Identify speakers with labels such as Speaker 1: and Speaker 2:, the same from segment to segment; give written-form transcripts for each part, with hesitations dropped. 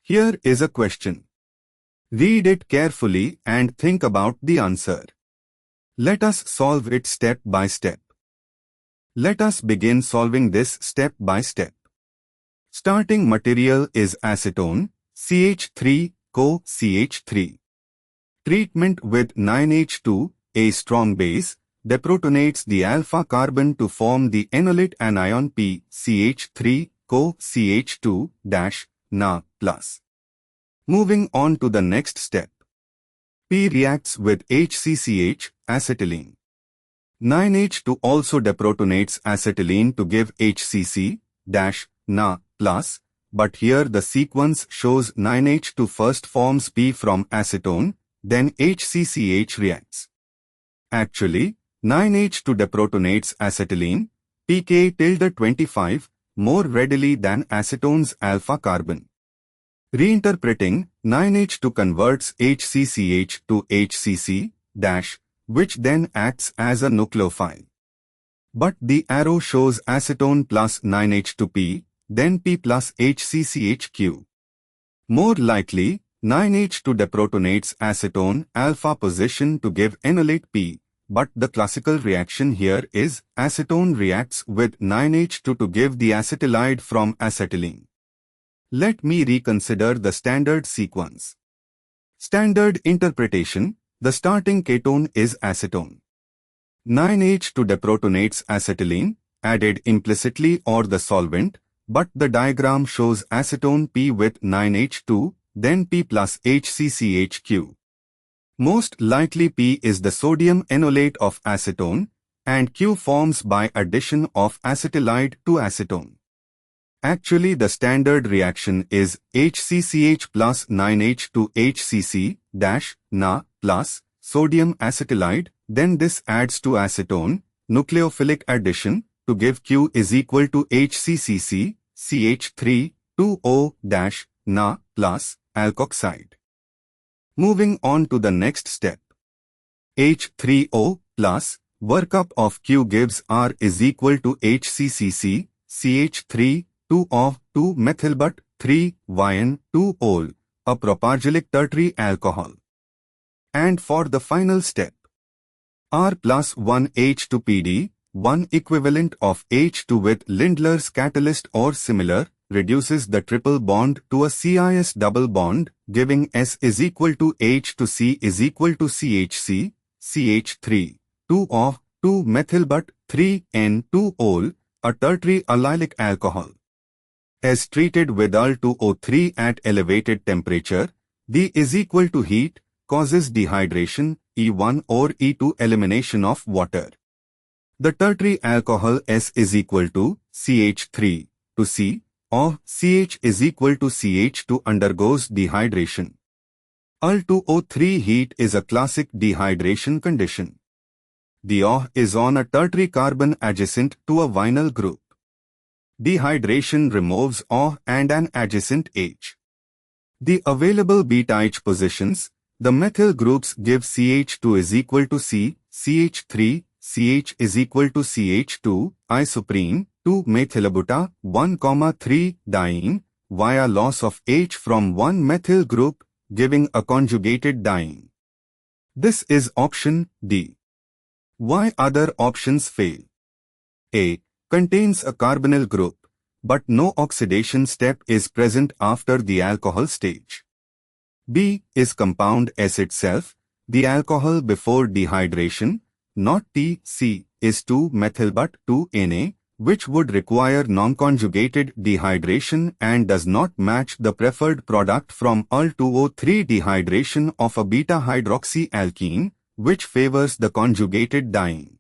Speaker 1: Here is a question. Read it carefully and think about the answer. Let us solve it step by step. Let us begin solving this step by step. Starting material is acetone, CH3, CH3. Treatment with 9H2, a strong base, deprotonates the alpha carbon to form the enolate anion P, CH3, CH2, Na+. Moving on to the next step. P reacts with HCCH, acetylene. 9H2 also deprotonates acetylene to give HCC, Na+, but here the sequence shows 9H2 first forms P from acetone, then HCCH reacts. Actually, 9H2 deprotonates acetylene, pK-25, more readily than acetone's alpha carbon. Reinterpreting, 9H2 converts HCCH to HCC-, which then acts as a nucleophile. But the arrow shows acetone plus 9H2P, then P plus HCCHQ. More likely, 9H2 deprotonates acetone alpha position to give enolate P, but the classical reaction here is acetone reacts with 9H2 to give the acetylide from acetylene. Let me reconsider the standard sequence. Standard interpretation, the starting ketone is acetone. 9H2 deprotonates acetylene, added implicitly or the solvent, but the diagram shows acetone P with 9H2, then P plus HCCHQ. Most likely P is the sodium enolate of acetone, and Q forms by addition of acetylide to acetone. Actually, the standard reaction is HCCH plus 9H2 HCC Na plus sodium acetylide, then this adds to acetone, nucleophilic addition, to give Q is equal to HCCC, CH3, 2O Na plus alkoxide. Moving on to the next step. H3O plus workup of Q gives R is equal to HCCC, CH3, 2 of 2-methyl but 3-YN2-ol, a propargylic tertiary alcohol. And for the final step, R plus 1H2PD, 1 equivalent of H2 with Lindlar's catalyst or similar, reduces the triple bond to a CIS double bond, giving S is equal to H to C is equal to CHC, CH3, 2 of 2-methyl but 3N2-ol, a tertiary allylic alcohol. As treated with Al2O3 at elevated temperature, D is equal to heat, causes dehydration, E1 or E2 elimination of water. The tertiary alcohol S is equal to CH3 to C, or CH is equal to CH2 undergoes dehydration. Al2O3 heat is a classic dehydration condition. The OH is on a tertiary carbon adjacent to a vinyl group. Dehydration removes OH and an adjacent H. The available beta H positions, the methyl groups give CH2 is equal to C, CH3, CH is equal to CH2, isoprene, 2-methylabuta, 1,3-diene, via loss of H from one methyl group, giving a conjugated diene. This is option D. Why other options fail? A. Contains a carbonyl group, but no oxidation step is present after the alcohol stage. B. Is compound S itself, the alcohol before dehydration, not T. C. Is 2-methyl but 2-Na, which would require non-conjugated dehydration and does not match the preferred product from Al2O3 dehydration of a beta-hydroxyalkene, which favors the conjugated diene.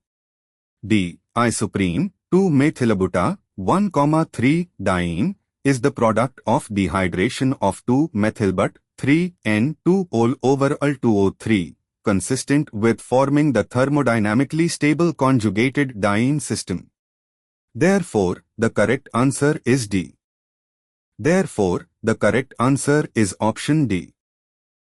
Speaker 1: D. Isoprene, 2-methylabuta, 1,3-diene, is the product of dehydration of 2-methyl but 3N2-ol over Al2O3, consistent with forming the thermodynamically stable conjugated diene system. Therefore, the correct answer is D. Therefore, the correct answer is option D.